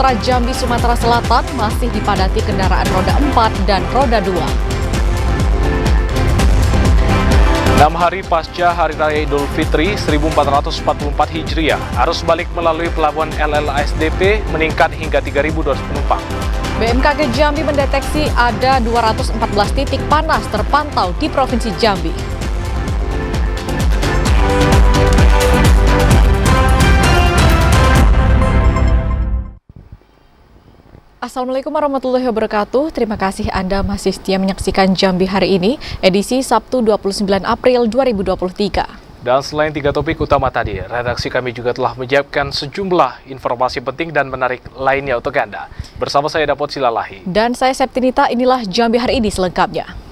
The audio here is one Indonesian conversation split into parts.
Sumatera Jambi, Sumatera Selatan masih dipadati kendaraan roda 4 dan roda 2. 6 hari pasca Hari Raya Idul Fitri 1444 Hijriah, arus balik melalui pelabuhan LLASDP meningkat hingga 3.200 penumpang. BMKG Jambi mendeteksi ada 214 titik panas terpantau di Provinsi Jambi. Assalamualaikum warahmatullahi wabarakatuh. Terima kasih Anda masih setia menyaksikan Jambi hari ini, edisi Sabtu 29 April 2023. Dan selain 3 topik utama tadi, redaksi kami juga telah menyiapkan sejumlah informasi penting dan menarik lainnya untuk Anda. Bersama saya Dapot Silalahi. Dan saya Septinita, inilah Jambi hari ini selengkapnya.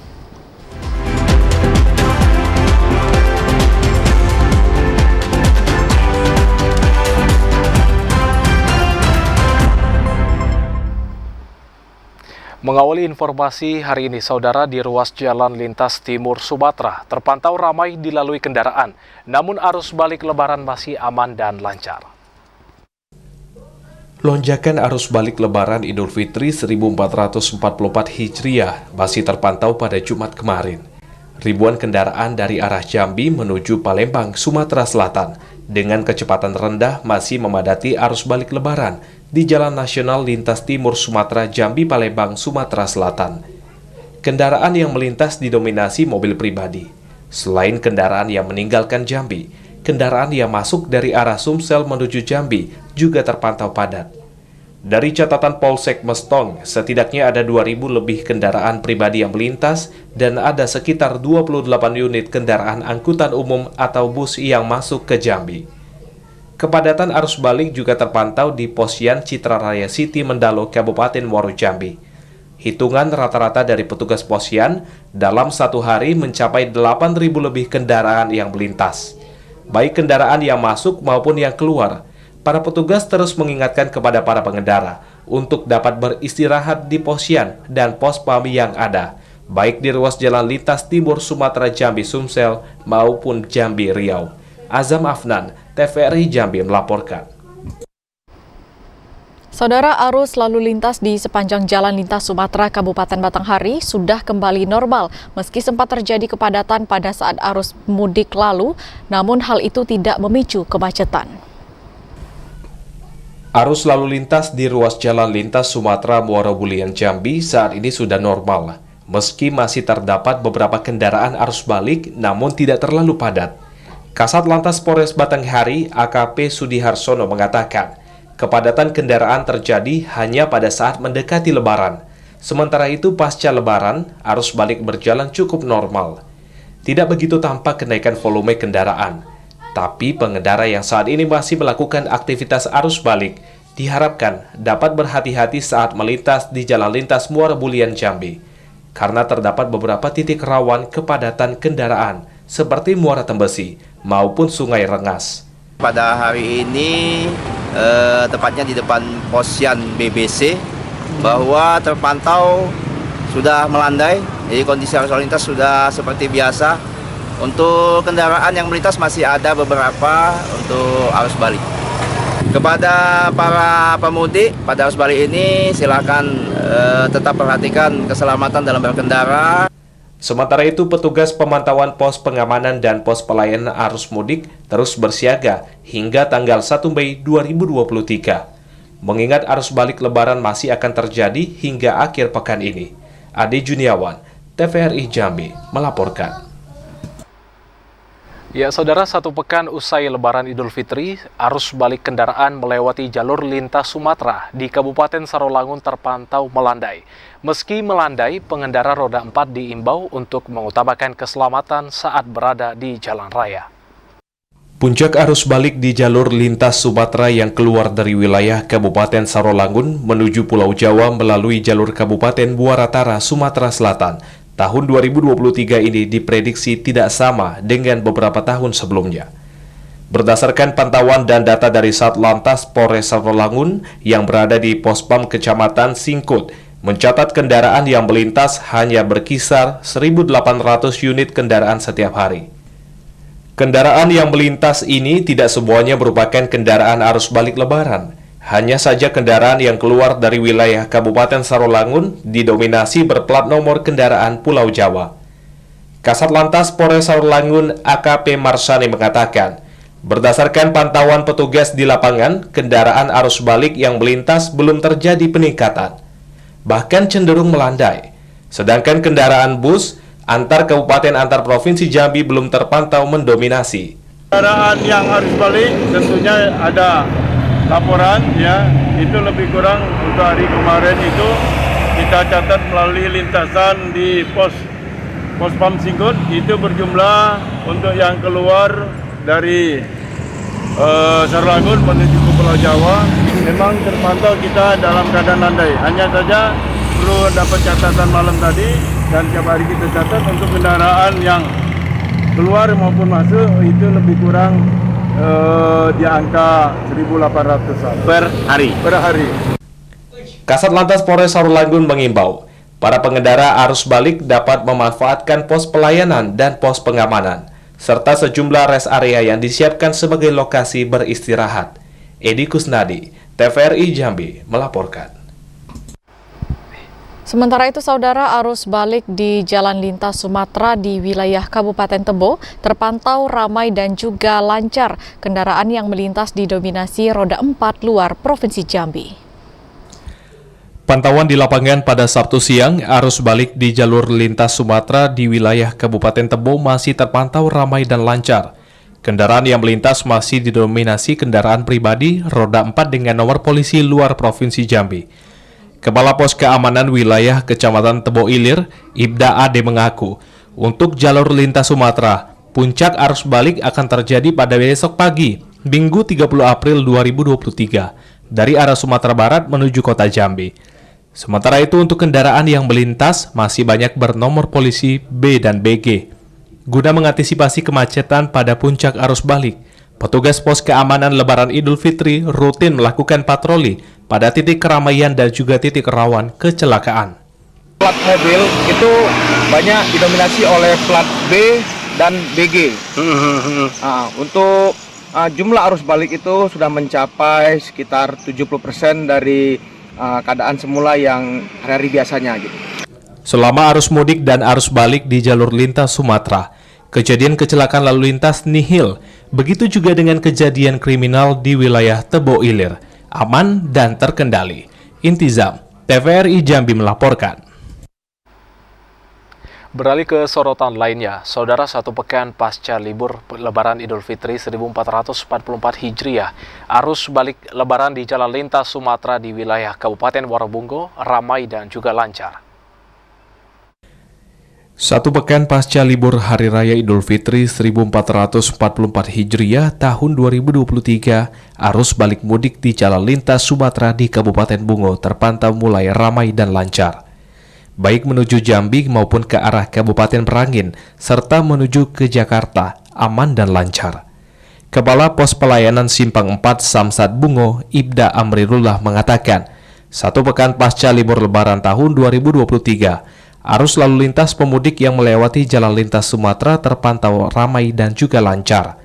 Mengawali informasi hari ini, saudara, di ruas jalan lintas timur Sumatera terpantau ramai dilalui kendaraan, namun arus balik lebaran masih aman dan lancar. Lonjakan arus balik lebaran Idul Fitri 1444 Hijriah masih terpantau pada Jumat kemarin. Ribuan kendaraan dari arah Jambi menuju Palembang, Sumatera Selatan dengan kecepatan rendah masih memadati arus balik lebaran di Jalan Nasional Lintas Timur Sumatera Jambi Palembang, Sumatera Selatan. Kendaraan yang melintas didominasi mobil pribadi. Selain kendaraan yang meninggalkan Jambi, kendaraan yang masuk dari arah Sumsel menuju Jambi juga terpantau padat. Dari catatan Polsek Mestong, setidaknya ada 2.000 lebih kendaraan pribadi yang melintas dan ada sekitar 28 unit kendaraan angkutan umum atau bus yang masuk ke Jambi. Kepadatan arus balik juga terpantau di Posyan Citra Raya City Mendalo, Kabupaten Muaro Jambi. Hitungan rata-rata dari petugas Posyan dalam satu hari mencapai 8.000 lebih kendaraan yang melintas. Baik kendaraan yang masuk maupun yang keluar, para petugas terus mengingatkan kepada para pengendara untuk dapat beristirahat di Posyan dan pos PAM yang ada, baik di ruas jalan lintas timur Sumatera Jambi Sumsel maupun Jambi Riau. Azam Afnan, TVRI Jambi melaporkan. Saudara, arus lalu lintas di sepanjang jalan lintas Sumatera Kabupaten Batanghari sudah kembali normal meski sempat terjadi kepadatan pada saat arus mudik lalu, namun hal itu tidak memicu kemacetan. Arus lalu lintas di ruas jalan lintas Sumatera Muaro Bulian Jambi saat ini sudah normal, meski masih terdapat beberapa kendaraan arus balik namun tidak terlalu padat. Kasat Lantas Polres Batanghari AKP Sudiharsono mengatakan, kepadatan kendaraan terjadi hanya pada saat mendekati Lebaran. Sementara itu pasca Lebaran, arus balik berjalan cukup normal. Tidak begitu tampak kenaikan volume kendaraan. Tapi pengendara yang saat ini masih melakukan aktivitas arus balik diharapkan dapat berhati-hati saat melintas di jalan lintas Muara Bulian Jambi, karena terdapat beberapa titik rawan kepadatan kendaraan seperti Muara Tembesi maupun Sungai Rengas. Pada hari ini, tepatnya di depan Posyan BBC, bahwa terpantau sudah melandai, jadi kondisi arus lalu lintas sudah seperti biasa. Untuk kendaraan yang melintas masih ada beberapa untuk arus balik. Kepada para pemudik pada arus balik ini, silakan tetap perhatikan keselamatan dalam berkendara. Sementara itu, petugas pemantauan pos pengamanan dan pos pelayanan arus mudik terus bersiaga hingga tanggal 1 Mei 2023. Mengingat arus balik lebaran masih akan terjadi hingga akhir pekan ini. Ade Juniawan, TVRI Jambi, melaporkan. Ya, saudara, satu pekan usai Lebaran Idul Fitri, arus balik kendaraan melewati jalur lintas Sumatera di Kabupaten Sarolangun terpantau melandai. Meski melandai, pengendara roda 4 diimbau untuk mengutamakan keselamatan saat berada di jalan raya. Puncak arus balik di jalur lintas Sumatera yang keluar dari wilayah Kabupaten Sarolangun menuju Pulau Jawa melalui jalur Kabupaten Buaratara, Sumatera Selatan. Tahun 2023 ini diprediksi tidak sama dengan beberapa tahun sebelumnya. Berdasarkan pantauan dan data dari Satlantas Polres Sarolangun yang berada di Pospam Kecamatan Singkut, mencatat kendaraan yang melintas hanya berkisar 1.800 unit kendaraan setiap hari. Kendaraan yang melintas ini tidak semuanya merupakan kendaraan arus balik lebaran. Hanya saja kendaraan yang keluar dari wilayah Kabupaten Sarolangun didominasi berplat nomor kendaraan Pulau Jawa. Kasat Lantas Polres Sarolangun AKP Marsani mengatakan, berdasarkan pantauan petugas di lapangan, kendaraan arus balik yang melintas belum terjadi peningkatan, bahkan cenderung melandai. Sedangkan kendaraan bus antar kabupaten antar provinsi Jambi belum terpantau mendominasi. Kendaraan yang arus balik tentunya ada laporan, ya, itu lebih kurang untuk hari kemarin itu kita catat melalui lintasan di pos Pam Singkut itu berjumlah untuk yang keluar dari Sarolangun menuju ke Pulau Jawa memang terpantau kita dalam keadaan landai. Hanya saja perlu dapat catatan malam tadi dan tiap hari kita catat untuk kendaraan yang keluar maupun masuk itu lebih kurang di angka 1.800 per hari. Kasat Lantas Polres Sarolangun mengimbau para pengendara arus balik dapat memanfaatkan pos pelayanan dan pos pengamanan serta sejumlah rest area yang disiapkan sebagai lokasi beristirahat. Edi Kusnadi, TVRI Jambi melaporkan. Sementara itu, saudara, arus balik di Jalan Lintas Sumatera di wilayah Kabupaten Tebo terpantau ramai dan juga lancar. Kendaraan yang melintas didominasi roda 4 luar Provinsi Jambi. Pantauan di lapangan pada Sabtu siang, arus balik di jalur lintas Sumatera di wilayah Kabupaten Tebo masih terpantau ramai dan lancar. Kendaraan yang melintas masih didominasi kendaraan pribadi roda 4 dengan nomor polisi luar Provinsi Jambi. Kepala Pos Keamanan Wilayah Kecamatan Tebo Ilir, Ibda Ade mengaku, untuk jalur lintas Sumatera, puncak arus balik akan terjadi pada besok pagi, Minggu 30 April 2023, dari arah Sumatera Barat menuju kota Jambi. Sementara itu untuk kendaraan yang melintas masih banyak bernomor polisi B dan BG. Guna mengantisipasi kemacetan pada puncak arus balik, petugas Pos Keamanan Lebaran Idul Fitri rutin melakukan patroli pada titik keramaian dan juga titik rawan kecelakaan. Plat mobil itu banyak didominasi oleh plat B dan BG. Untuk jumlah arus balik itu sudah mencapai sekitar 70% dari keadaan semula yang hari-hari biasanya gitu. Selama arus mudik dan arus balik di jalur lintas Sumatera, kejadian kecelakaan lalu lintas nihil. Begitu juga dengan kejadian kriminal di wilayah Tebo Ilir, aman dan terkendali. Intizam, TVRI Jambi melaporkan. Beralih ke sorotan lainnya, saudara, satu pekan pasca libur Lebaran Idul Fitri 1444 Hijriah, arus balik Lebaran di jalan lintas Sumatera di wilayah Kabupaten Waробungo ramai dan juga lancar. Satu pekan pasca libur Hari Raya Idul Fitri 1444 Hijriah tahun 2023, arus balik mudik di jalan lintas Sumatera di Kabupaten Bungo terpantau mulai ramai dan lancar. Baik menuju Jambi maupun ke arah Kabupaten Merangin, serta menuju ke Jakarta, aman dan lancar. Kepala Pos Pelayanan Simpang 4 Samsat Bungo, Ibda Amrirullah mengatakan, satu pekan pasca libur Lebaran tahun 2023, arus lalu lintas pemudik yang melewati jalan lintas Sumatera terpantau ramai dan juga lancar.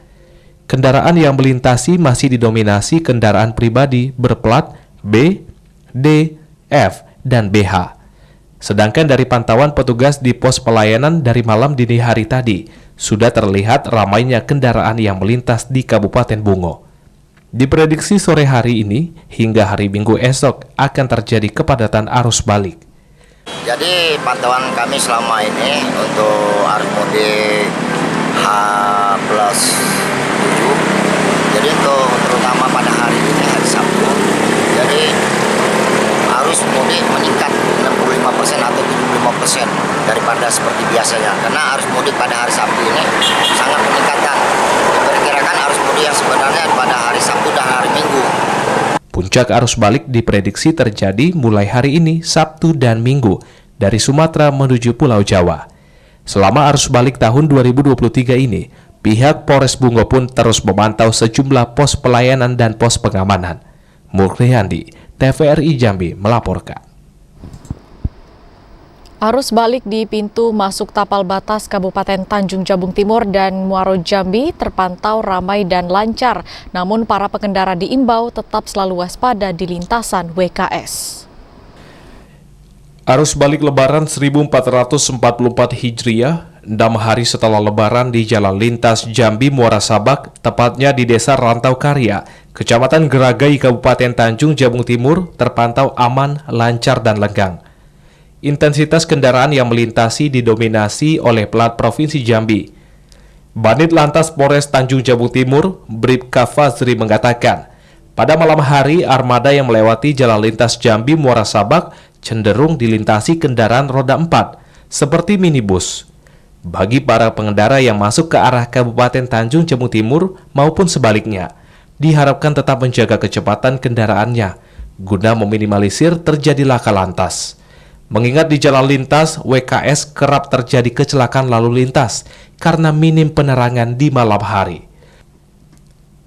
Kendaraan yang melintasi masih didominasi kendaraan pribadi berplat B, D, F, dan BH. Sedangkan dari pantauan petugas di pos pelayanan dari malam dini hari tadi, sudah terlihat ramainya kendaraan yang melintas di Kabupaten Bungo. Diprediksi sore hari ini hingga hari Minggu esok akan terjadi kepadatan arus balik. Jadi pantauan kami selama ini untuk arus mudik H+7, jadi untuk terutama pada hari ini, hari Sabtu, jadi arus mudik meningkat 65% atau 75% daripada seperti biasanya. Karena arus mudik pada hari Sabtu ini sangat peningkatan. Diperkirakan arus mudik yang sebenarnya pada hari Sabtu dan hari Minggu. Puncak arus balik diprediksi terjadi mulai hari ini, Sabtu dan Minggu, dari Sumatera menuju Pulau Jawa. Selama arus balik tahun 2023 ini, pihak Polres Bungo pun terus memantau sejumlah pos pelayanan dan pos pengamanan. Murni Handi, TVRI Jambi melaporkan. Arus balik di pintu masuk tapal batas Kabupaten Tanjung Jabung Timur dan Muaro Jambi terpantau ramai dan lancar. Namun para pengendara diimbau tetap selalu waspada di lintasan WKS. Arus balik Lebaran 1444 Hijriah, 6 hari setelah Lebaran di Jalan Lintas Jambi Muara Sabak, tepatnya di Desa Rantau Karya, Kecamatan Geragai, Kabupaten Tanjung Jabung Timur, terpantau aman, lancar, dan lenggang. Intensitas kendaraan yang melintasi didominasi oleh plat Provinsi Jambi. Banit Lantas Polres Tanjung Jabung Timur, Bribka Fazri mengatakan, pada malam hari armada yang melewati Jalan Lintas Jambi Muara Sabak cenderung dilintasi kendaraan roda 4, seperti minibus. Bagi para pengendara yang masuk ke arah Kabupaten Tanjung Jabung Timur maupun sebaliknya, diharapkan tetap menjaga kecepatan kendaraannya, guna meminimalisir terjadi laka lantas. Mengingat di jalan lintas, WKS kerap terjadi kecelakaan lalu lintas karena minim penerangan di malam hari.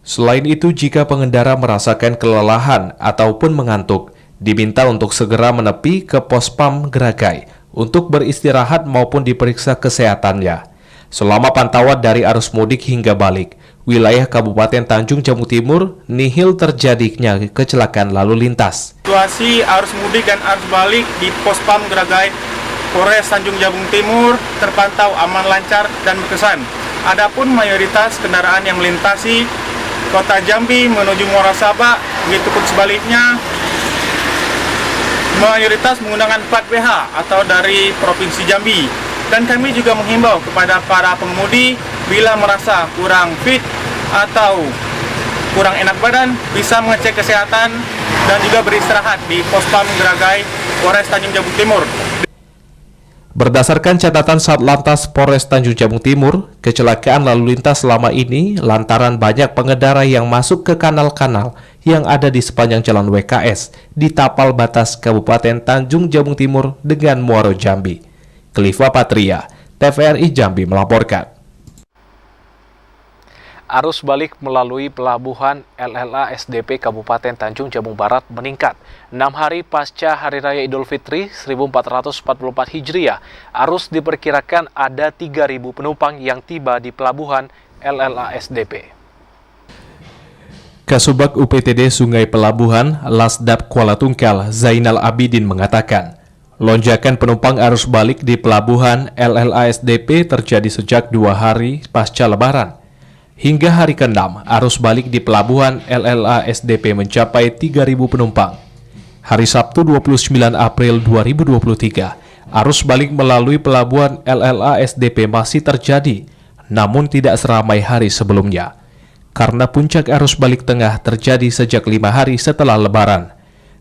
Selain itu, jika pengendara merasakan kelelahan ataupun mengantuk, diminta untuk segera menepi ke pos PAM Geragai untuk beristirahat maupun diperiksa kesehatannya. Selama pantauan dari arus mudik hingga balik, wilayah Kabupaten Tanjung Jabung Timur nihil terjadinya kecelakaan lalu lintas. Situasi arus mudik dan arus balik di pos PAM Geragai Polres Tanjung Jabung Timur terpantau aman, lancar, dan berkesan. Adapun mayoritas kendaraan yang melintasi Kota Jambi menuju Muara Sabak, begitupun sebaliknya, mayoritas menggunakan plat BH atau dari Provinsi Jambi. Dan kami juga menghimbau kepada para pengemudi bila merasa kurang fit atau kurang enak badan, bisa mengecek kesehatan dan juga beristirahat di pos PAM Geragai Polres Tanjung Jabung Timur. Berdasarkan catatan Satlantas Polres Tanjung Jabung Timur, kecelakaan lalu lintas selama ini lantaran banyak pengendara yang masuk ke kanal-kanal yang ada di sepanjang jalan WKS di tapal batas Kabupaten Tanjung Jabung Timur dengan Muaro Jambi. Kliva Patria, TVRI Jambi melaporkan. Arus balik melalui pelabuhan LLA SDP Kabupaten Tanjung Jabung Barat meningkat. 6 hari pasca Hari Raya Idul Fitri 1444 Hijriah, arus diperkirakan ada 3.000 penumpang yang tiba di pelabuhan LLA SDP. Kasubag UPTD Sungai Pelabuhan, Lasdap Kuala Tungkal, Zainal Abidin mengatakan, lonjakan penumpang arus balik di pelabuhan LLA SDP terjadi sejak 2 hari pasca Lebaran. Hingga hari ke-6, arus balik di pelabuhan LLA SDP mencapai 3.000 penumpang. Hari Sabtu 29 April 2023, arus balik melalui pelabuhan LLA SDP masih terjadi, namun tidak seramai hari sebelumnya. Karena puncak arus balik tengah terjadi sejak 5 hari setelah Lebaran.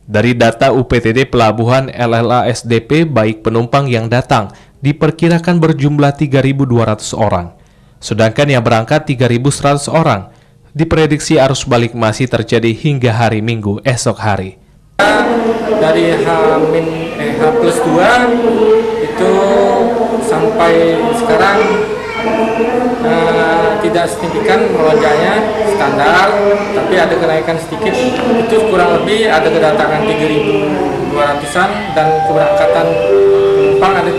Dari data UPTD Pelabuhan LLA SDP, baik penumpang yang datang diperkirakan berjumlah 3.200 orang. Sedangkan yang berangkat 3.100 orang. Diprediksi arus balik masih terjadi hingga hari Minggu esok hari. Dari H+2 itu sampai sekarang tidak signifikan melonjaknya, standar, tapi ada kenaikan sedikit. Itu kurang lebih ada kedatangan 3.200-an dan keberangkatan penumpang ada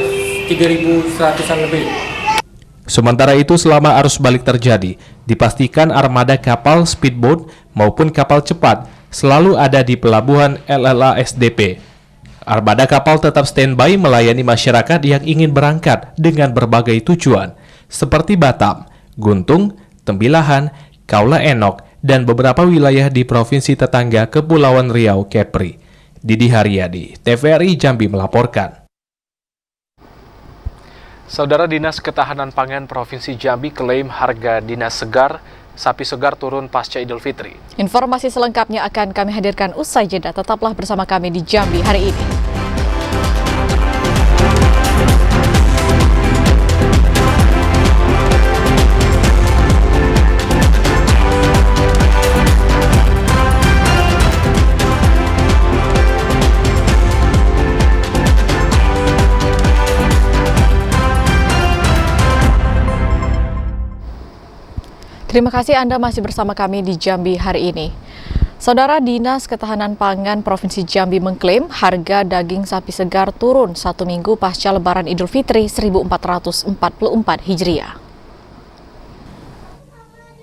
3.100-an lebih. Sementara itu, selama arus balik terjadi, dipastikan armada kapal speedboat maupun kapal cepat selalu ada di pelabuhan LLA SDP. Armada kapal tetap standby melayani masyarakat yang ingin berangkat dengan berbagai tujuan, seperti Batam, Guntung, Tembilahan, Kaula Enok, dan beberapa wilayah di provinsi tetangga Kepulauan Riau, Kepri. Didi Haryadi, TVRI Jambi melaporkan. Saudara, Dinas Ketahanan Pangan Provinsi Jambi klaim harga dinas segar sapi segar turun pasca Idul Fitri. Informasi selengkapnya akan kami hadirkan usai jeda. Tetaplah bersama kami di Jambi hari ini. Terima kasih Anda masih bersama kami di Jambi hari ini. Saudara, Dinas Ketahanan Pangan Provinsi Jambi mengklaim harga daging sapi segar turun 1 minggu pasca Lebaran Idul Fitri 1444 Hijriah.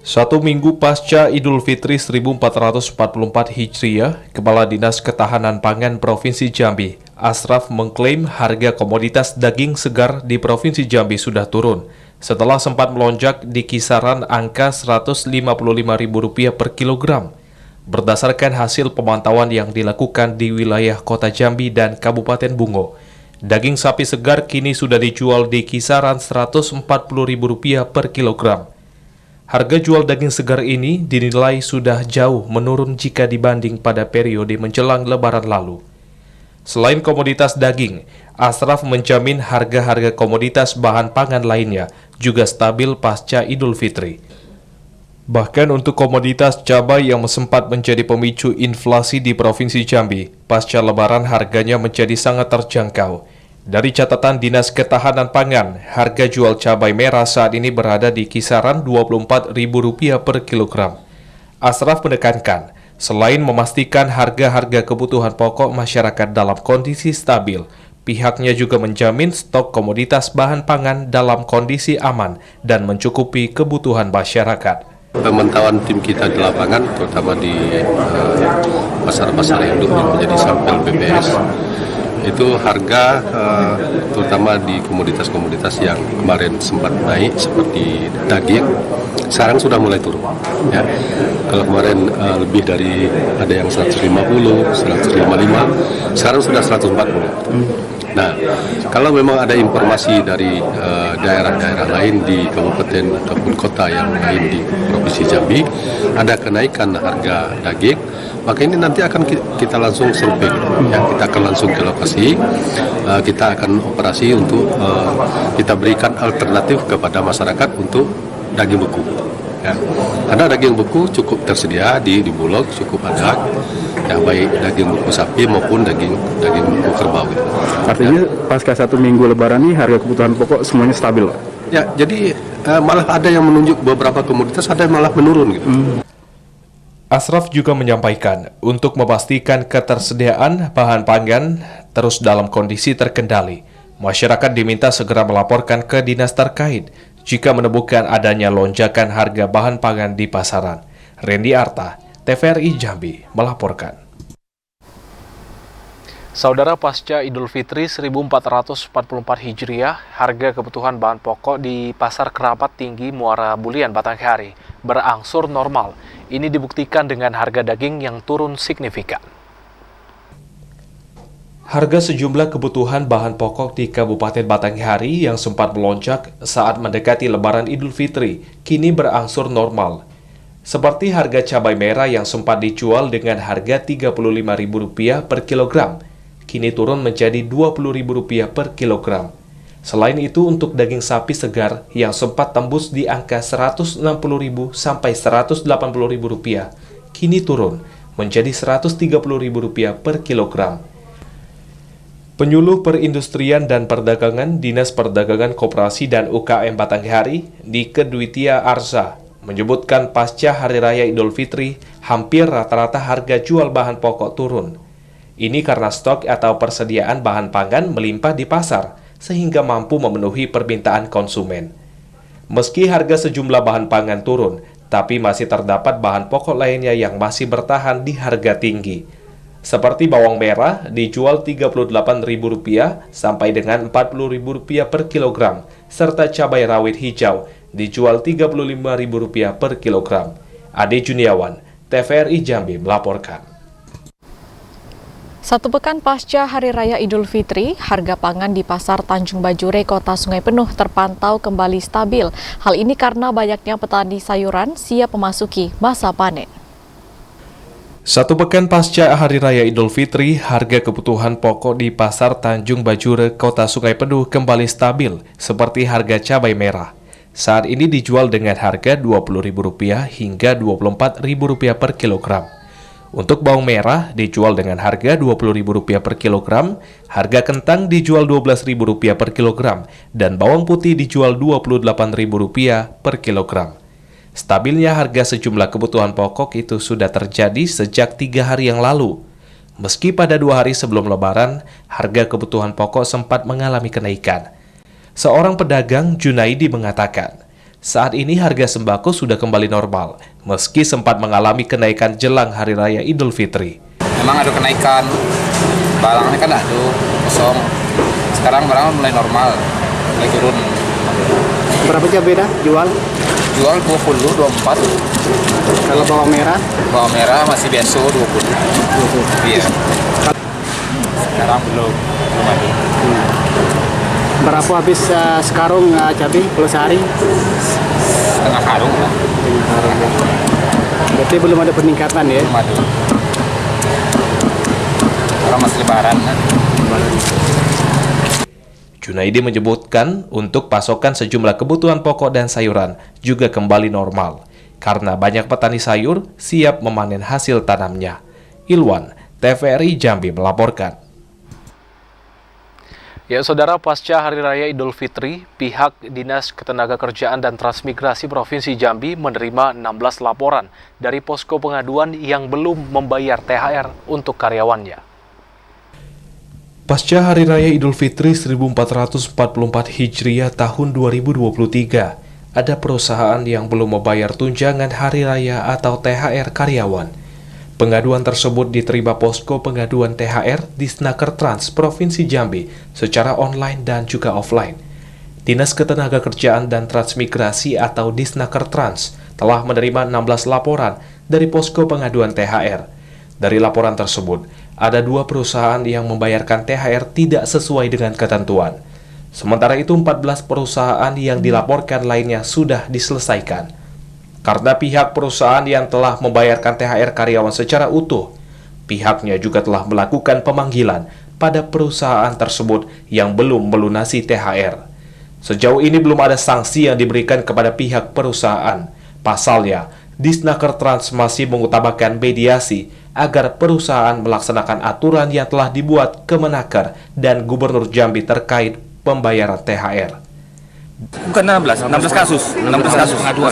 1 minggu pasca Idul Fitri 1444 Hijriah, Kepala Dinas Ketahanan Pangan Provinsi Jambi, Asraf mengklaim harga komoditas daging segar di Provinsi Jambi sudah turun setelah sempat melonjak di kisaran angka Rp155.000 per kilogram. Berdasarkan hasil pemantauan yang dilakukan di wilayah Kota Jambi dan Kabupaten Bungo, daging sapi segar kini sudah dijual di kisaran Rp140.000 per kilogram. Harga jual daging segar ini dinilai sudah jauh menurun jika dibanding pada periode menjelang Lebaran lalu. Selain komoditas daging, Asraf menjamin harga-harga komoditas bahan pangan lainnya juga stabil pasca Idul Fitri. Bahkan untuk komoditas cabai yang sempat menjadi pemicu inflasi di Provinsi Jambi, pasca Lebaran harganya menjadi sangat terjangkau. Dari catatan Dinas Ketahanan Pangan, harga jual cabai merah saat ini berada di kisaran Rp24.000 per kilogram. Asraf menekankan, selain memastikan harga-harga kebutuhan pokok masyarakat dalam kondisi stabil, pihaknya juga menjamin stok komoditas bahan pangan dalam kondisi aman dan mencukupi kebutuhan masyarakat. Pemantauan tim kita di lapangan, terutama di pasar-pasar induk yang menjadi sampel BPS, itu harga terutama di komoditas-komoditas yang kemarin sempat naik seperti daging, sekarang sudah mulai turun. Ya. Kalau kemarin lebih dari ada yang 150, 155, sekarang sudah 140. Nah, kalau memang ada informasi dari daerah-daerah lain di kabupaten ataupun kota yang lain di Provinsi Jambi, ada kenaikan harga daging, maka ini nanti akan kita langsung survei. Ya, kita akan langsung ke lokasi, kita akan operasi untuk kita berikan alternatif kepada masyarakat untuk daging beku. Ya. Karena daging beku cukup tersedia di Bulog, cukup ada, ya, baik daging beku sapi maupun daging beku kerbau. Artinya pasca 1 minggu Lebaran ini harga kebutuhan pokok semuanya stabil? Ya, jadi malah ada yang menunjuk beberapa komoditas, ada yang malah menurun gitu. Asraf juga menyampaikan untuk memastikan ketersediaan bahan pangan terus dalam kondisi terkendali, masyarakat diminta segera melaporkan ke dinas terkait jika menemukan adanya lonjakan harga bahan pangan di pasaran. Randy Arta, TVRI Jambi, melaporkan. Saudara, pasca Idul Fitri 1444 Hijriah, harga kebutuhan bahan pokok di Pasar Keramat Tinggi Muara Bulian Batanghari berangsur normal. Ini dibuktikan dengan harga daging yang turun signifikan. Harga sejumlah kebutuhan bahan pokok di Kabupaten Batanghari yang sempat melonjak saat mendekati Lebaran Idul Fitri kini berangsur normal. Seperti harga cabai merah yang sempat dijual dengan harga Rp35.000 per kilogram, kini turun menjadi Rp20.000 per kilogram. Selain itu, untuk daging sapi segar yang sempat tembus di angka Rp160.000 sampai Rp180.000, kini turun menjadi Rp130.000 per kilogram. Penyuluh Perindustrian dan Perdagangan Dinas Perdagangan Koperasi dan UKM Batanghari, Dike Dwitia Arza, menyebutkan pasca Hari Raya Idul Fitri, hampir rata-rata harga jual bahan pokok turun. Ini karena stok atau persediaan bahan pangan melimpah di pasar, sehingga mampu memenuhi permintaan konsumen. Meski harga sejumlah bahan pangan turun, tapi masih terdapat bahan pokok lainnya yang masih bertahan di harga tinggi. Seperti bawang merah dijual Rp38.000 sampai dengan Rp40.000 per kilogram, serta cabai rawit hijau dijual Rp35.000 per kilogram. Ade Juniawan, TVRI Jambi melaporkan. 1 pekan pasca Hari Raya Idul Fitri, harga pangan di Pasar Tanjung Bajure, Kota Sungai Penuh terpantau kembali stabil. Hal ini karena banyaknya petani sayuran siap memasuki masa panen. 1 pekan pasca Hari Raya Idul Fitri, harga kebutuhan pokok di Pasar Tanjung Bajure, Kota Sungai Penuh kembali stabil, seperti harga cabai merah. Saat ini dijual dengan harga Rp20.000 hingga Rp24.000 per kilogram. Untuk bawang merah dijual dengan harga Rp20.000 per kilogram, harga kentang dijual Rp12.000 per kilogram, dan bawang putih dijual Rp28.000 per kilogram. Stabilnya harga sejumlah kebutuhan pokok itu sudah terjadi sejak 3 hari yang lalu. Meski pada 2 hari sebelum Lebaran, harga kebutuhan pokok sempat mengalami kenaikan. Seorang pedagang, Junaidi, mengatakan, saat ini harga sembako sudah kembali normal, meski sempat mengalami kenaikan jelang Hari Raya Idul Fitri. Memang ada kenaikan, barangnya kan ada kosong. Sekarang barangnya mulai normal, mulai turun. Berapa aja beda jual? Jual 20, 24. Kalau bawang merah? Bawang merah masih biasa 20. Iya. Sekarang belum ada. Berapa habis sekarung cabai kalau sehari? Setengah karung lah. Berarti belum ada peningkatan ya? Belum ada. Karena masih lebaran kan. Junaidi menyebutkan untuk pasokan sejumlah kebutuhan pokok dan sayuran juga kembali normal karena banyak petani sayur siap memanen hasil tanamnya. Ilwan, TVRI Jambi melaporkan. Ya, Saudara, pasca Hari Raya Idul Fitri, pihak Dinas Ketenagakerjaan dan Transmigrasi Provinsi Jambi menerima 16 laporan dari posko pengaduan yang belum membayar THR untuk karyawannya. Pasca Hari Raya Idul Fitri 1444 Hijriah tahun 2023, ada perusahaan yang belum membayar tunjangan Hari Raya atau THR karyawan. Pengaduan tersebut diterima posko pengaduan THR di Snaker Trans Provinsi Jambi secara online dan juga offline. Dinas Ketenagakerjaan dan Transmigrasi atau Disnaker Trans telah menerima 16 laporan dari posko pengaduan THR. Dari laporan tersebut, ada 2 perusahaan yang membayarkan THR tidak sesuai dengan ketentuan. Sementara itu 14 perusahaan yang dilaporkan lainnya sudah diselesaikan. Karena pihak perusahaan yang telah membayarkan THR karyawan secara utuh, pihaknya juga telah melakukan pemanggilan pada perusahaan tersebut yang belum melunasi THR. Sejauh ini belum ada sanksi yang diberikan kepada pihak perusahaan. Pasalnya, Disnaker Trans masih mengutamakan mediasi agar perusahaan melaksanakan aturan yang telah dibuat Kemenaker dan Gubernur Jambi terkait pembayaran THR. Bukan 16 kasus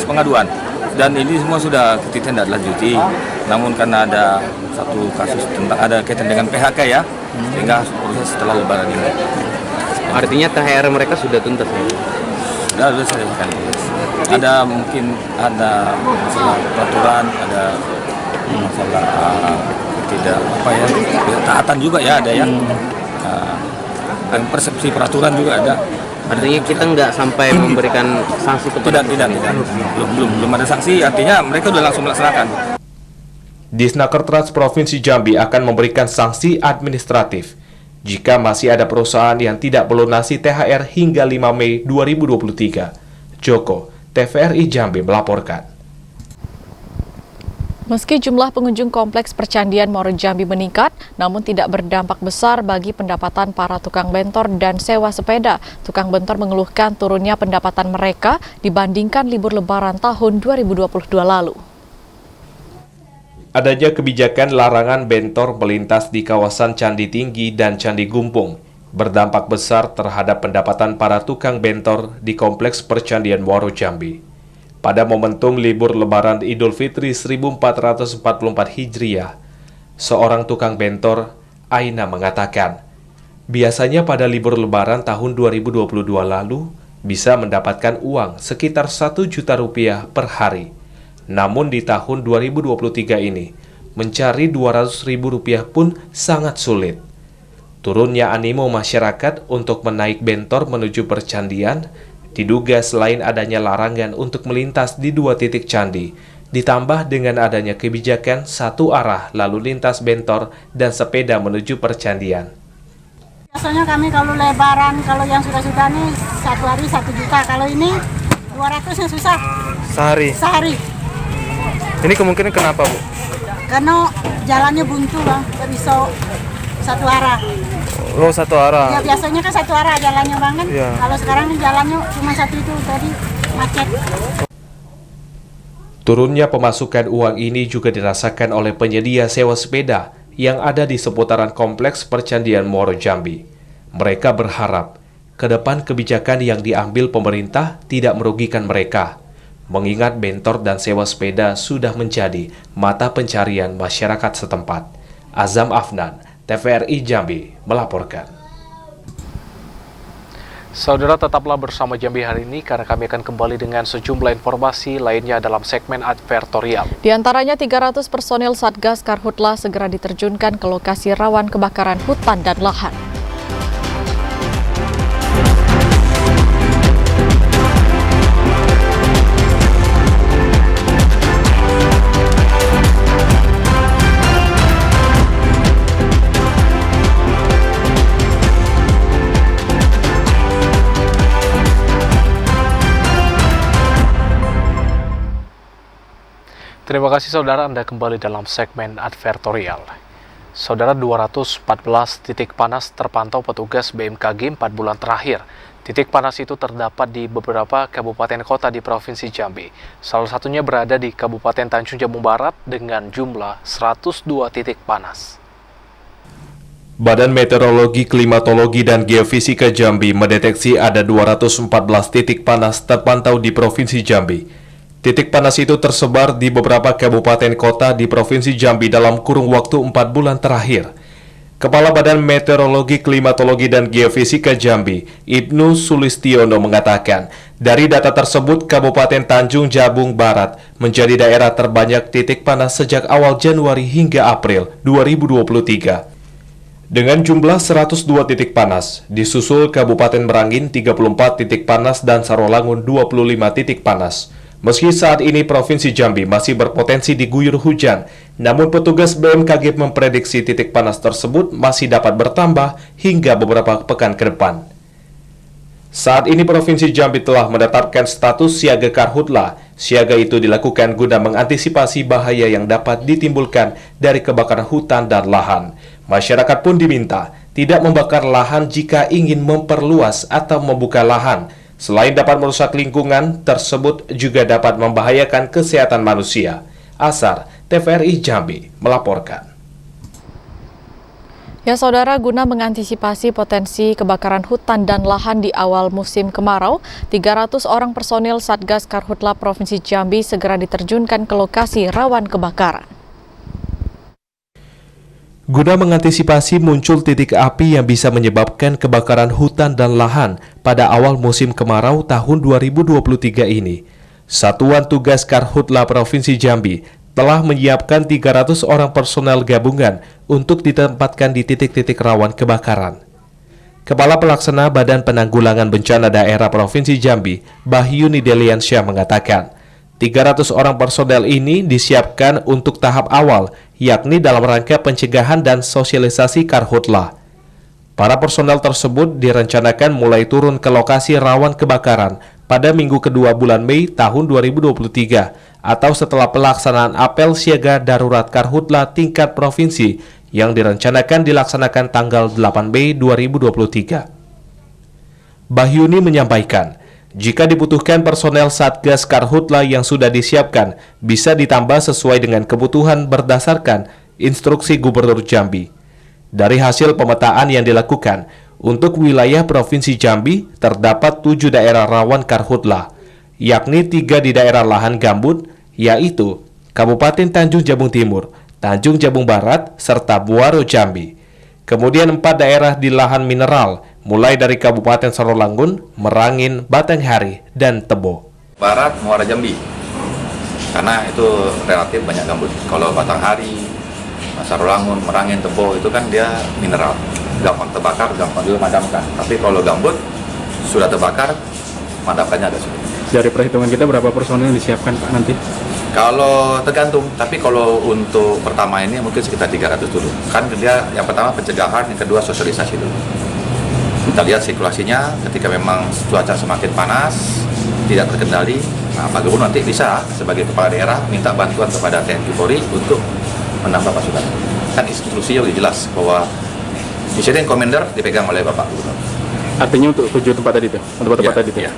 pengaduan. Dan ini semua sudah kita tindak lanjuti. Namun karena ada satu kasus tentang ada kaitan dengan PHK ya, sehingga proses setelah Lebaran ini. Artinya THR mereka sudah tuntas ya? Sudah selesai. Ada mungkin ada masalah peraturan, ada masalah tidak taatan juga ya ada ya. Dan persepsi peraturan juga ada. Artinya kita nggak sampai memberikan sanksi kepada tidak. Belum ada sanksi, artinya mereka sudah langsung melaksanakan. Disnaker Trans Provinsi Jambi akan memberikan sanksi administratif jika masih ada perusahaan yang tidak melunasi THR hingga 5 Mei 2023. Joko, TVRI Jambi melaporkan. Meski jumlah pengunjung kompleks percandian Muaro Jambi meningkat, namun tidak berdampak besar bagi pendapatan para tukang bentor dan sewa sepeda. Tukang bentor mengeluhkan turunnya pendapatan mereka dibandingkan libur Lebaran tahun 2022 lalu. Adanya kebijakan larangan bentor melintas di kawasan Candi Tinggi dan Candi Gumpung berdampak besar terhadap pendapatan para tukang bentor di kompleks percandian Muaro Jambi. Pada momentum libur Lebaran Idul Fitri 1444 Hijriah, seorang tukang bentor, Aina, mengatakan, biasanya pada libur Lebaran tahun 2022 lalu bisa mendapatkan uang sekitar Rp1 juta per hari. Namun di tahun 2023 ini, mencari Rp200.000 pun sangat sulit. Turunnya animo masyarakat untuk menaik bentor menuju percandian diduga selain adanya larangan untuk melintas di 2 titik candi, ditambah dengan adanya kebijakan satu arah lalu lintas bentor dan sepeda menuju percandian. Biasanya kami kalau Lebaran, kalau yang sudah-sudah nih 1 hari 1 juta, kalau ini 200-nya susah. Sehari. Ini kemungkinan kenapa, Bu? Karena jalannya buntu Bang, nggak bisa satu arah. Oh, satu arah. Ya biasanya kan satu arah jalannya Bang kan. Ya. Kalau sekarang jalannya cuma satu itu, jadi macet. Turunnya pemasukan uang ini juga dirasakan oleh penyedia sewa sepeda yang ada di seputaran kompleks percandian Muaro Jambi. Mereka berharap ke depan kebijakan yang diambil pemerintah tidak merugikan mereka. mengingat bentor dan sewa sepeda sudah menjadi mata pencarian masyarakat setempat. Azam Afnan, TVRI Jambi, melaporkan. Saudara, tetaplah bersama Jambi hari ini karena kami akan kembali dengan sejumlah informasi lainnya dalam segmen advertorial. Di antaranya 300 personil Satgas Karhutla segera diterjunkan ke lokasi rawan kebakaran hutan dan lahan. Terima kasih saudara, Anda kembali dalam segmen advertorial. Saudara, 214 titik panas terpantau petugas BMKG 4 bulan terakhir. Titik panas itu terdapat di beberapa kabupaten kota di Provinsi Jambi. Salah satunya berada di Kabupaten Tanjung Jabung Barat dengan jumlah 102 titik panas. Badan Meteorologi, Klimatologi, dan Geofisika Jambi mendeteksi ada 214 titik panas terpantau di Provinsi Jambi. Titik panas itu tersebar di beberapa kabupaten kota di Provinsi Jambi dalam kurun waktu 4 bulan terakhir. Kepala Badan Meteorologi, Klimatologi, dan Geofisika Jambi, Ibnu Sulistiono mengatakan, dari data tersebut Kabupaten Tanjung Jabung Barat menjadi daerah terbanyak titik panas sejak awal Januari hingga April 2023. Dengan jumlah 102 titik panas, disusul Kabupaten Merangin 34 titik panas dan Sarolangun 25 titik panas. Meski saat ini Provinsi Jambi masih berpotensi diguyur hujan, namun petugas BMKG memprediksi titik panas tersebut masih dapat bertambah hingga beberapa pekan ke depan. Saat ini Provinsi Jambi telah menetapkan status siaga karhutla. Siaga itu dilakukan guna mengantisipasi bahaya yang dapat ditimbulkan dari kebakaran hutan dan lahan. Masyarakat pun diminta tidak membakar lahan jika ingin memperluas atau membuka lahan. Selain dapat merusak lingkungan, tersebut juga dapat membahayakan kesehatan manusia. Asar, TVRI Jambi, melaporkan. Ya saudara, guna mengantisipasi potensi kebakaran hutan dan lahan di awal musim kemarau, 300 orang personil Satgas Karhutla Provinsi Jambi segera diterjunkan ke lokasi rawan kebakaran. Guna mengantisipasi muncul titik api yang bisa menyebabkan kebakaran hutan dan lahan pada awal musim kemarau tahun 2023 ini, Satuan Tugas Karhutla Provinsi Jambi telah menyiapkan 300 orang personel gabungan untuk ditempatkan di titik-titik rawan kebakaran. Kepala Pelaksana Badan Penanggulangan Bencana Daerah Provinsi Jambi, Bahyuni Deliansyah mengatakan, 300 orang personel ini disiapkan untuk tahap awal, yakni dalam rangka pencegahan dan sosialisasi karhutla. Para personel tersebut direncanakan mulai turun ke lokasi rawan kebakaran pada minggu kedua bulan Mei tahun 2023 atau setelah pelaksanaan apel siaga darurat karhutla tingkat provinsi yang direncanakan dilaksanakan tanggal 8 Mei 2023. Bahyuni menyampaikan, jika dibutuhkan personel Satgas Karhutla yang sudah disiapkan bisa ditambah sesuai dengan kebutuhan berdasarkan instruksi Gubernur Jambi. Dari hasil pemetaan yang dilakukan, untuk wilayah Provinsi Jambi terdapat 7 daerah rawan karhutla, yakni 3 di daerah lahan gambut, yaitu Kabupaten Tanjung Jabung Timur, Tanjung Jabung Barat, serta Buaro Jambi. Kemudian 4 daerah di lahan mineral, mulai dari Kabupaten Sarolangun, Merangin, Batanghari, dan Tebo. Barat, Muara Jambi, karena itu relatif banyak gambut. Kalau Batanghari, Sarolangun, Merangin, Tebo itu kan dia mineral, gampang terbakar, gampang juga madamkan. Tapi kalau gambut sudah terbakar, madamkannya agak sulit. Dari perhitungan kita berapa personil disiapkan Pak nanti? Kalau tergantung, tapi kalau untuk pertama ini mungkin sekitar 300 dulu. Kan dia yang pertama pencegahan, yang kedua sosialisasi dulu. Kita lihat sirkulasinya ketika memang cuaca semakin panas, tidak terkendali, nah, Pak Gubernur nanti bisa sebagai kepala daerah minta bantuan kepada TNI Polri untuk menambah pasukan. Kan instruksinya sudah jelas bahwa Incident Commander dipegang oleh Bapak Gubernur. Artinya untuk 7 tempat tadi itu? Tempat-tempat tadi itu? Ya.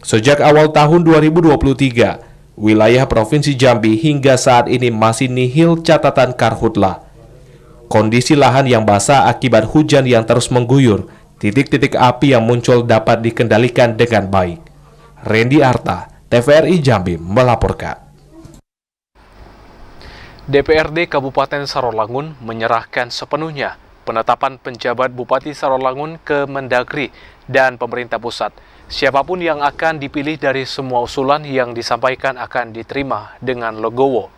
Sejak awal tahun 2023, wilayah Provinsi Jambi hingga saat ini masih nihil catatan karhutla. Kondisi lahan yang basah akibat hujan yang terus mengguyur, titik-titik api yang muncul dapat dikendalikan dengan baik. Randy Arta, TVRI Jambi melaporkan. DPRD Kabupaten Sarolangun menyerahkan sepenuhnya penetapan penjabat Bupati Sarolangun ke Mendagri dan pemerintah pusat. Siapapun yang akan dipilih dari semua usulan yang disampaikan akan diterima dengan legowo.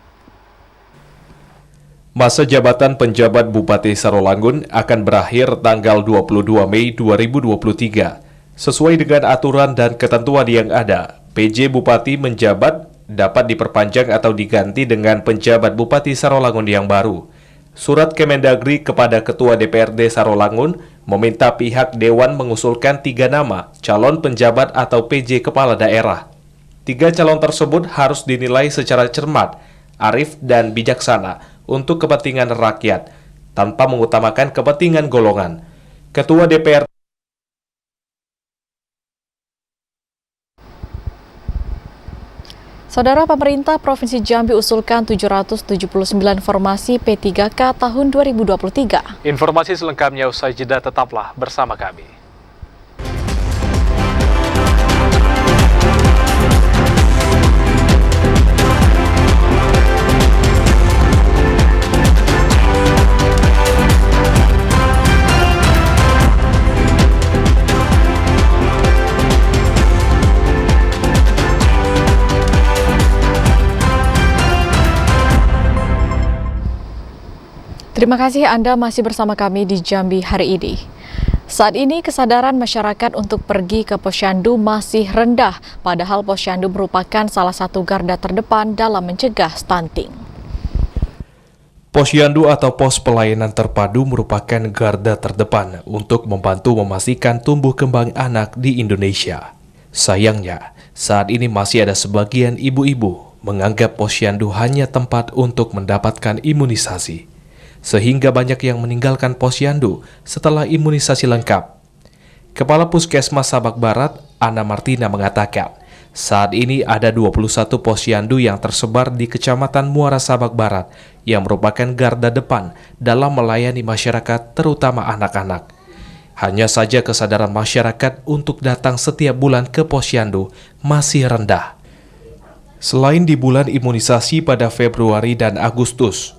Masa jabatan penjabat Bupati Sarolangun akan berakhir tanggal 22 Mei 2023. Sesuai dengan aturan dan ketentuan yang ada, PJ Bupati menjabat dapat diperpanjang atau diganti dengan penjabat Bupati Sarolangun yang baru. Surat Kemendagri kepada Ketua DPRD Sarolangun meminta pihak Dewan mengusulkan 3 nama calon penjabat atau PJ kepala daerah. 3 calon tersebut harus dinilai secara cermat, arif, dan bijaksana untuk kepentingan rakyat, tanpa mengutamakan kepentingan golongan. Ketua DPRD Saudara, pemerintah Provinsi Jambi usulkan 779 formasi P3K tahun 2023. Informasi selengkapnya usai jeda, tetaplah bersama kami. Terima kasih Anda masih bersama kami di Jambi hari ini. Saat ini kesadaran masyarakat untuk pergi ke posyandu masih rendah, padahal posyandu merupakan salah satu garda terdepan dalam mencegah stunting. Posyandu atau pos pelayanan terpadu merupakan garda terdepan untuk membantu memastikan tumbuh kembang anak di Indonesia. Sayangnya, saat ini masih ada sebagian ibu-ibu menganggap posyandu hanya tempat untuk mendapatkan imunisasi, sehingga banyak yang meninggalkan posyandu setelah imunisasi lengkap. Kepala Puskesmas Sabak Barat, Ana Martina mengatakan, saat ini ada 21 posyandu yang tersebar di Kecamatan Muara Sabak Barat yang merupakan garda depan dalam melayani masyarakat, terutama anak-anak. Hanya saja kesadaran masyarakat untuk datang setiap bulan ke posyandu masih rendah. Selain di bulan imunisasi pada Februari dan Agustus,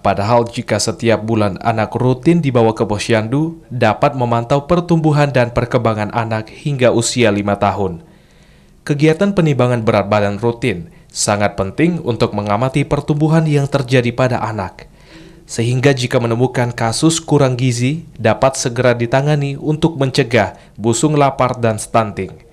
padahal jika setiap bulan anak rutin dibawa ke posyandu, dapat memantau pertumbuhan dan perkembangan anak hingga usia 5 tahun. Kegiatan penimbangan berat badan rutin sangat penting untuk mengamati pertumbuhan yang terjadi pada anak, sehingga jika menemukan kasus kurang gizi, dapat segera ditangani untuk mencegah busung lapar dan stunting.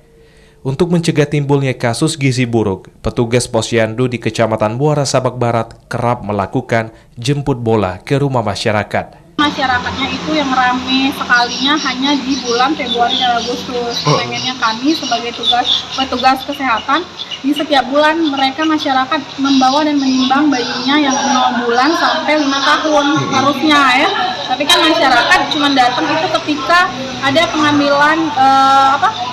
Untuk mencegah timbulnya kasus gizi buruk, petugas posyandu di Kecamatan Muara Sabak Barat kerap melakukan jemput bola ke rumah masyarakat. Masyarakatnya itu yang rame sekalinya hanya di bulan Februari dan Agustus. Pengennya kami sebagai petugas kesehatan, di setiap bulan mereka masyarakat membawa dan menimbang bayinya yang 0 bulan sampai 5 tahun harusnya ya. Tapi kan masyarakat cuma datang itu ketika ada pengambilan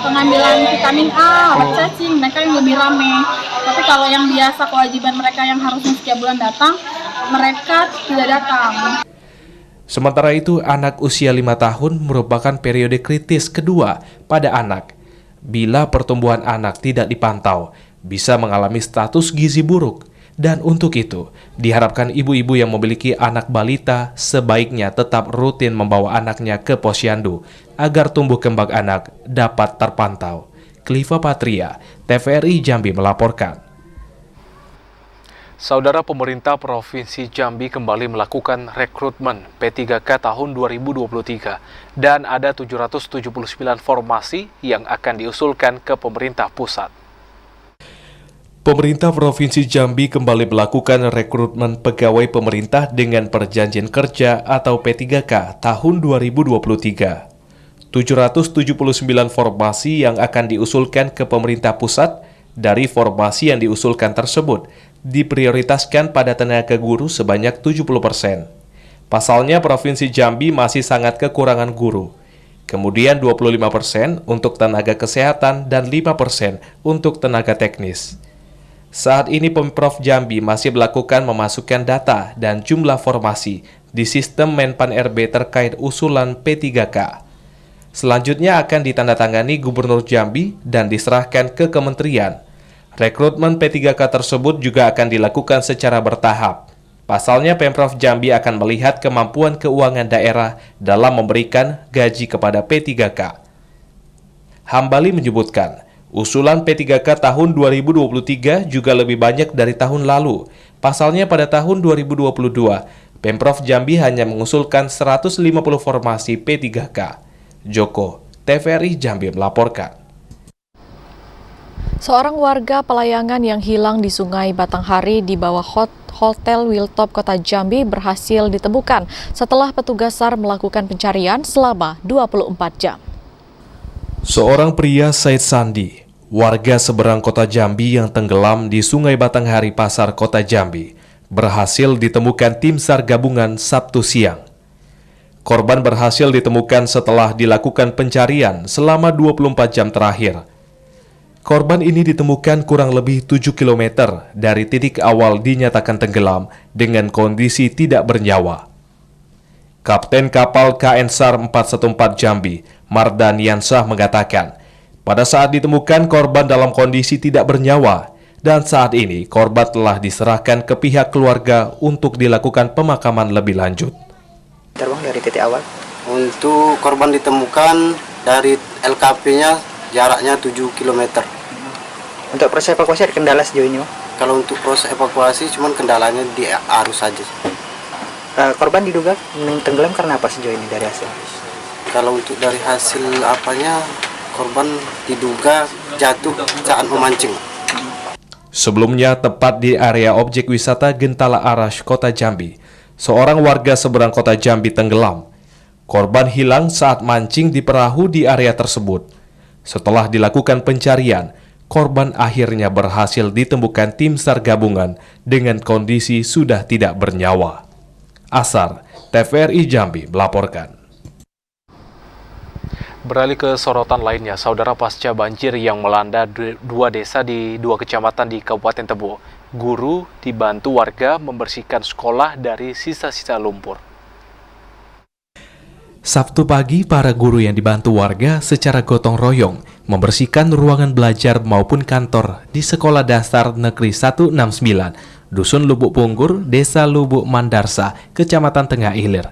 pengambilan vitamin A, obat cacing, mereka yang lebih rame. Tapi kalau yang biasa kewajiban mereka yang harusnya setiap bulan datang, mereka tidak datang. Sementara itu, anak usia 5 tahun merupakan periode kritis kedua pada anak. Bila pertumbuhan anak tidak dipantau, bisa mengalami status gizi buruk. Dan untuk itu, diharapkan ibu-ibu yang memiliki anak balita sebaiknya tetap rutin membawa anaknya ke posyandu agar tumbuh kembang anak dapat terpantau. Kliva Patria, TVRI Jambi melaporkan. Saudara, pemerintah Provinsi Jambi kembali melakukan rekrutmen P3K tahun 2023 dan ada 779 formasi yang akan diusulkan ke pemerintah pusat. Pemerintah Provinsi Jambi kembali melakukan rekrutmen pegawai pemerintah dengan perjanjian kerja atau P3K tahun 2023. 779 formasi yang akan diusulkan ke pemerintah pusat. Dari formasi yang diusulkan tersebut, diprioritaskan pada tenaga guru sebanyak 70%. Pasalnya, Provinsi Jambi masih sangat kekurangan guru. Kemudian 25% untuk tenaga kesehatan dan 5% untuk tenaga teknis. Saat ini Pemprov Jambi masih melakukan memasukkan data dan jumlah formasi di sistem Menpan RB terkait usulan P3K. Selanjutnya akan ditandatangani Gubernur Jambi dan diserahkan ke kementerian. Rekrutmen P3K tersebut juga akan dilakukan secara bertahap. Pasalnya, Pemprov Jambi akan melihat kemampuan keuangan daerah dalam memberikan gaji kepada P3K. Hambali menyebutkan, usulan P3K tahun 2023 juga lebih banyak dari tahun lalu. Pasalnya pada tahun 2022, Pemprov Jambi hanya mengusulkan 150 formasi P3K. Joko, TVRI Jambi melaporkan. Seorang warga Pelayangan yang hilang di Sungai Batanghari di bawah Hotel Wiltop Kota Jambi berhasil ditemukan setelah petugas SAR melakukan pencarian selama 24 jam. Seorang pria Said Sandi, warga seberang Kota Jambi yang tenggelam di Sungai Batanghari Pasar Kota Jambi, berhasil ditemukan tim SAR gabungan Sabtu siang. Korban berhasil ditemukan setelah dilakukan pencarian selama 24 jam terakhir. Korban ini ditemukan kurang lebih 7 km dari titik awal dinyatakan tenggelam dengan kondisi tidak bernyawa. Kapten kapal KN SAR 414 Jambi, Mardan Yansah mengatakan, pada saat ditemukan korban dalam kondisi tidak bernyawa dan saat ini korban telah diserahkan ke pihak keluarga untuk dilakukan pemakaman lebih lanjut. Terbang dari titik awal. Untuk korban ditemukan dari LKP-nya jaraknya 7 km. Untuk proses evakuasi ada kendala sejauh ini, Pak? Kalau untuk proses evakuasi cuman kendalanya di arus saja. Korban diduga tenggelam karena apa sejauh ini dari hasil? Kalau untuk dari hasil apanya, korban diduga jatuh saat memancing. Sebelumnya, tepat di area objek wisata Gentala Arash, Kota Jambi, seorang warga seberang Kota Jambi tenggelam. Korban hilang saat mancing di perahu di area tersebut. Setelah dilakukan pencarian, korban akhirnya berhasil ditemukan tim SAR gabungan dengan kondisi sudah tidak bernyawa. Asar, TVRI Jambi melaporkan. Beralih ke sorotan lainnya, saudara, pasca banjir yang melanda dua desa di 2 kecamatan di Kabupaten Tebo, guru dibantu warga membersihkan sekolah dari sisa-sisa lumpur. Sabtu pagi, para guru yang dibantu warga secara gotong royong membersihkan ruangan belajar maupun kantor di Sekolah Dasar Negeri 169, Dusun Lubuk Punggur, Desa Lubuk Mandarsa, Kecamatan Tengah Ilir.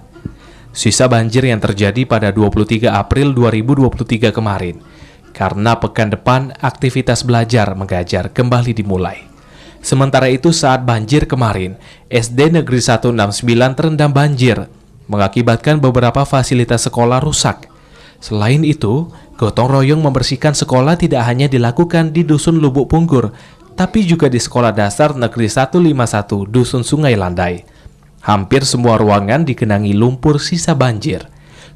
Sisa banjir yang terjadi pada 23 April 2023 kemarin, karena pekan depan aktivitas belajar mengajar kembali dimulai. Sementara itu, saat banjir kemarin, SD Negeri 169 terendam banjir, mengakibatkan beberapa fasilitas sekolah rusak. Selain itu, gotong royong membersihkan sekolah tidak hanya dilakukan di Dusun Lubuk Punggur, tapi juga di Sekolah Dasar Negeri 151 Dusun Sungai Landai. Hampir semua ruangan digenangi lumpur sisa banjir.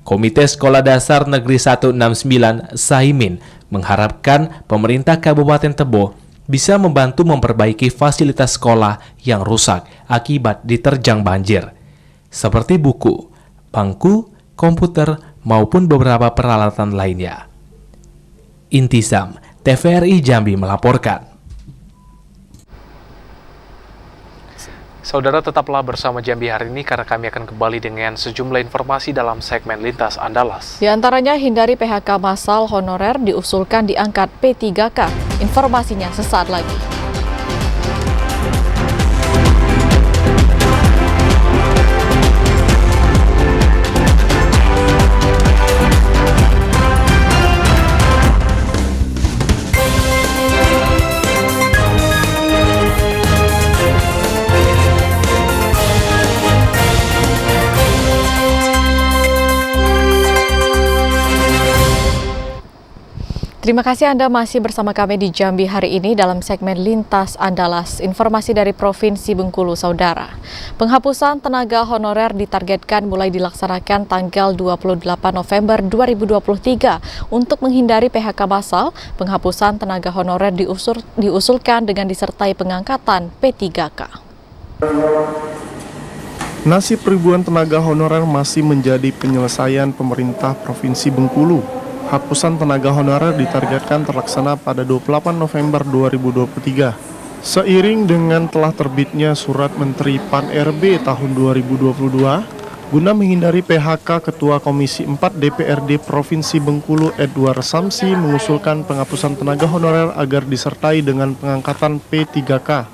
Komite Sekolah Dasar Negeri 169 Saimin mengharapkan pemerintah Kabupaten Tebo bisa membantu memperbaiki fasilitas sekolah yang rusak akibat diterjang banjir, seperti buku, bangku, komputer, maupun beberapa peralatan lainnya. Intisam, TVRI Jambi melaporkan. Saudara, tetaplah bersama Jambi hari ini karena kami akan kembali dengan sejumlah informasi dalam segmen Lintas Andalas. Di antaranya, hindari PHK massal honorer diusulkan diangkat P3K. Informasinya sesaat lagi. Terima kasih Anda masih bersama kami di Jambi hari ini dalam segmen Lintas Andalas. Informasi dari Provinsi Bengkulu, Saudara. Penghapusan tenaga honorer ditargetkan mulai dilaksanakan tanggal 28 November 2023. Untuk menghindari PHK massal, penghapusan tenaga honorer diusulkan dengan disertai pengangkatan P3K. Nasib ribuan tenaga honorer masih menjadi penyelesaian pemerintah Provinsi Bengkulu. Hapusan tenaga honorer ditargetkan terlaksana pada 28 November 2023. Seiring dengan telah terbitnya Surat Menteri PAN RB tahun 2022 Guna menghindari PHK, Ketua Komisi 4 DPRD Provinsi Bengkulu Edward Samsi mengusulkan penghapusan tenaga honorer agar disertai dengan pengangkatan P3K.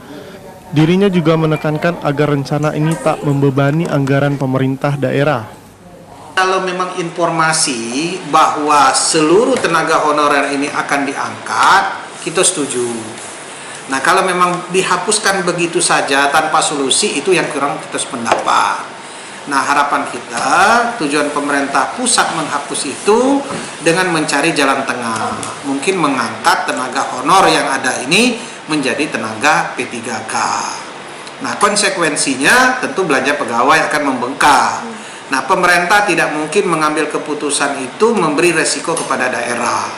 Dirinya juga menekankan agar rencana ini tak membebani anggaran pemerintah daerah. Kalau memang informasi bahwa seluruh tenaga honorer ini akan diangkat, kita setuju. Nah, kalau memang dihapuskan begitu saja tanpa solusi, itu yang kurang kita sependapat. Nah, harapan kita, tujuan pemerintah pusat menghapus itu dengan mencari jalan tengah. Mungkin mengangkat tenaga honor yang ada ini menjadi tenaga P3K. Nah, konsekuensinya tentu belanja pegawai akan membengkak. Nah, pemerintah tidak mungkin mengambil keputusan itu memberi resiko kepada daerah.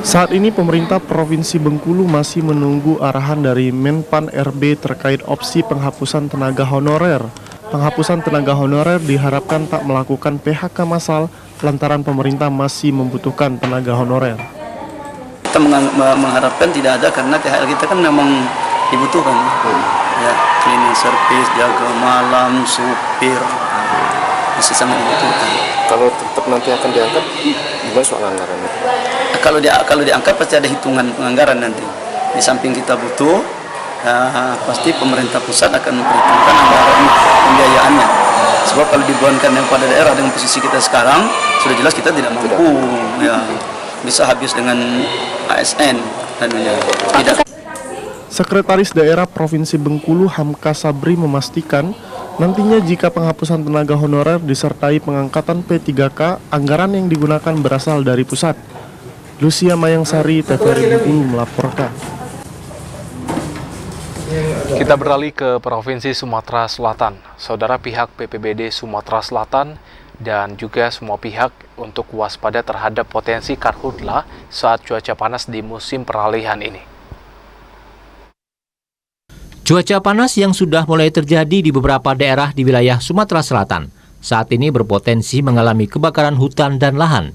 Saat ini pemerintah Provinsi Bengkulu masih menunggu arahan dari Menpan RB terkait opsi penghapusan tenaga honorer. Penghapusan tenaga honorer diharapkan tak melakukan PHK massal lantaran pemerintah masih membutuhkan tenaga honorer. Kita mengharapkan tidak ada karena THR kita kan memang dibutuhkan. Ya, cleaning service, jaga malam, supir, masih sangat dibutuhkan. Kalau tetap nanti akan diangkat, gimana soal anggaran? Kalau diangkat pasti ada hitungan penganggaran nanti. Di samping kita butuh, pasti pemerintah pusat akan memperhitungkan anggaran pembiayaannya. Sebab kalau dibebankan yang pada daerah dengan posisi kita sekarang, sudah jelas kita tidak mampu. Ya, bisa habis dengan ASN dan tidak. Sekretaris Daerah Provinsi Bengkulu Hamka Sabri memastikan nantinya jika penghapusan tenaga honorer disertai pengangkatan P3K, anggaran yang digunakan berasal dari pusat. Lucia Mayangsari, TVRI Bengkulu melaporkan. Kita beralih ke Provinsi Sumatera Selatan. Saudara, pihak BPBD Sumatera Selatan dan juga semua pihak untuk waspada terhadap potensi karhutla saat cuaca panas di musim peralihan ini. Cuaca panas yang sudah mulai terjadi di beberapa daerah di wilayah Sumatera Selatan saat ini berpotensi mengalami kebakaran hutan dan lahan.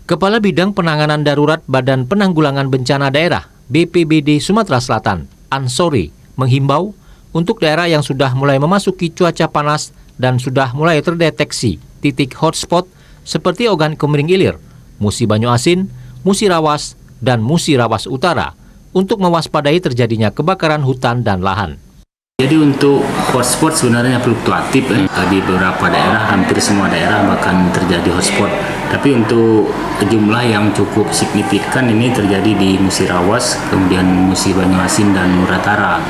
Kepala Bidang Penanganan Darurat Badan Penanggulangan Bencana Daerah BPBD Sumatera Selatan, Ansori, menghimbau untuk daerah yang sudah mulai memasuki cuaca panas dan sudah mulai terdeteksi titik hotspot seperti Ogan Komering Ilir, Musi Banyu Asin, Musi Rawas, dan Musi Rawas Utara untuk mewaspadai terjadinya kebakaran hutan dan lahan. Jadi untuk hotspot sebenarnya fluktuatif di beberapa daerah, hampir semua daerah bahkan terjadi hotspot. Tapi untuk jumlah yang cukup signifikan ini terjadi di Musi Rawas, kemudian Musi Banyu Asin dan Muratara.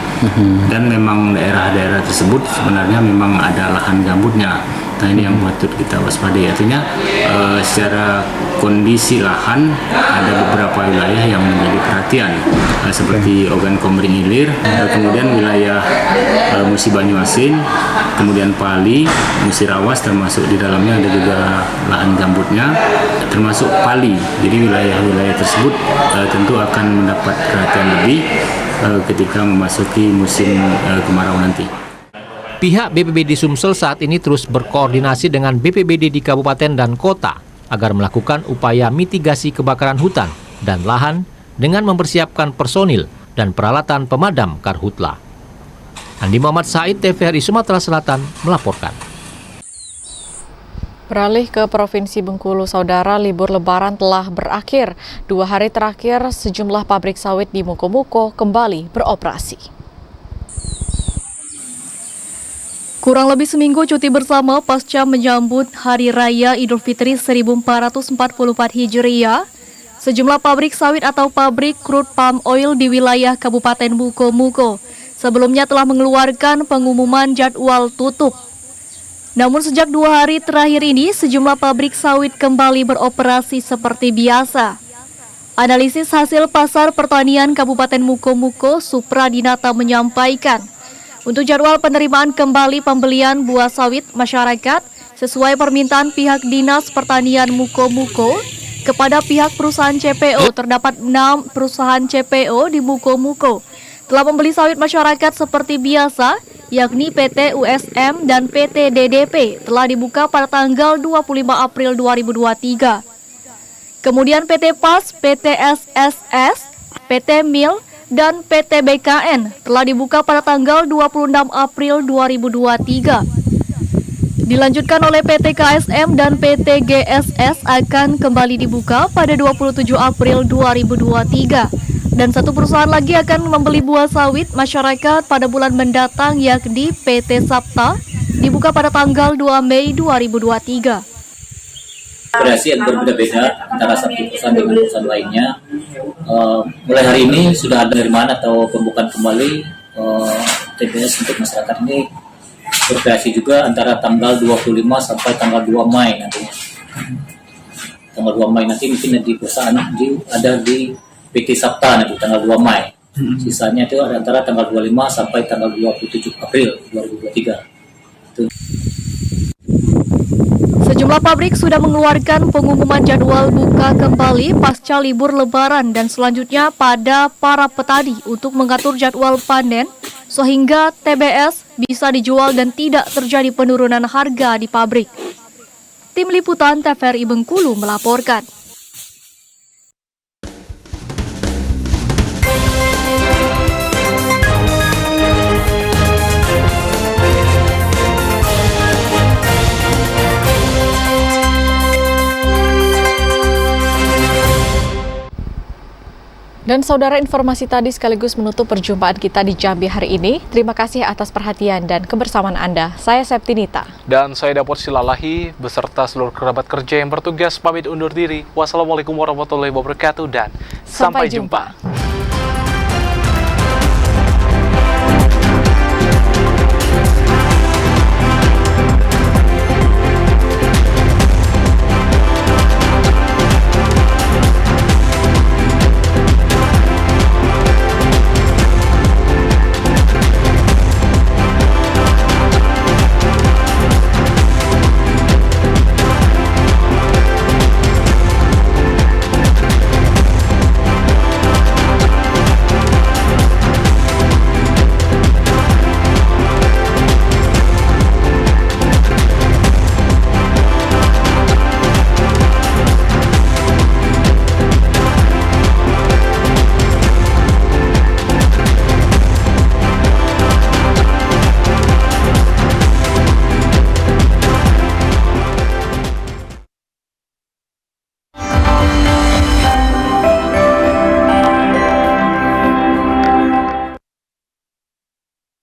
Dan memang daerah-daerah tersebut sebenarnya memang ada lahan gambutnya. Nah, ini yang patut kita waspadai. Artinya secara kondisi lahan ada beberapa wilayah yang menjadi perhatian seperti Ogan Komering Ilir, kemudian wilayah Musi Banyu Asin, kemudian Pali, Musi Rawas termasuk di dalamnya ada juga lahan gambutnya termasuk Pali. Jadi wilayah-wilayah tersebut tentu akan mendapat perhatian lebih ketika memasuki musim kemarau nanti. Pihak BPBD Sumsel saat ini terus berkoordinasi dengan BPBD di kabupaten dan kota agar melakukan upaya mitigasi kebakaran hutan dan lahan dengan mempersiapkan personil dan peralatan pemadam karhutla. Andi Muhammad Said, TVRI Sumatera Selatan melaporkan. Beralih ke Provinsi Bengkulu, Saudara, libur Lebaran telah berakhir. 2 hari terakhir, sejumlah pabrik sawit di Muko-Muko kembali beroperasi. Kurang lebih seminggu cuti bersama pasca menyambut Hari Raya Idul Fitri 1444 Hijriah, sejumlah pabrik sawit atau pabrik crude palm oil di wilayah Kabupaten Muko-Muko sebelumnya telah mengeluarkan pengumuman jadwal tutup. Namun sejak 2 hari terakhir ini, sejumlah pabrik sawit kembali beroperasi seperti biasa. Analisis hasil pasar pertanian Kabupaten Muko-Muko, Supradinata menyampaikan, untuk jadwal penerimaan kembali pembelian buah sawit masyarakat sesuai permintaan pihak Dinas Pertanian Muko-Muko kepada pihak perusahaan CPO, terdapat 6 perusahaan CPO di Muko-Muko telah membeli sawit masyarakat seperti biasa, yakni PT USM dan PT DDP telah dibuka pada tanggal 25 April 2023. Kemudian PT PAS, PT SSS, PT MIL, dan PT BKN telah dibuka pada tanggal 26 April 2023. dilanjutkan oleh PT KSM dan PT GSS akan kembali dibuka pada 27 April 2023. Dan satu perusahaan lagi akan membeli buah sawit masyarakat pada bulan mendatang, yakni PT Sapta, dibuka pada tanggal 2 Mei 2023. Operasi yang berbeda-beda antara satu perusahaan dengan perusahaan lainnya. Mulai hari ini sudah ada pengiriman atau pembukaan kembali TBS untuk masyarakat ini beroperasi juga antara tanggal 25 sampai tanggal 2 Mei nantinya. Tanggal 2 Mei nanti mungkin di perusahaan ada di PT Sapta nanti tanggal 2 Mei. Sisanya itu ada antara tanggal 25 sampai tanggal 27 April 2023. Itu. Sejumlah pabrik sudah mengeluarkan pengumuman jadwal buka kembali pasca libur Lebaran dan selanjutnya pada para petani untuk mengatur jadwal panen sehingga TBS bisa dijual dan tidak terjadi penurunan harga di pabrik. Tim Liputan TVRI Bengkulu melaporkan. Dan saudara, informasi tadi sekaligus menutup perjumpaan kita di Jambi hari ini. Terima kasih atas perhatian dan kebersamaan Anda. Saya Septinita. Dan saya Dapur Silalahi beserta seluruh kerabat kerja yang bertugas pamit undur diri. Wassalamualaikum warahmatullahi wabarakatuh dan sampai jumpa.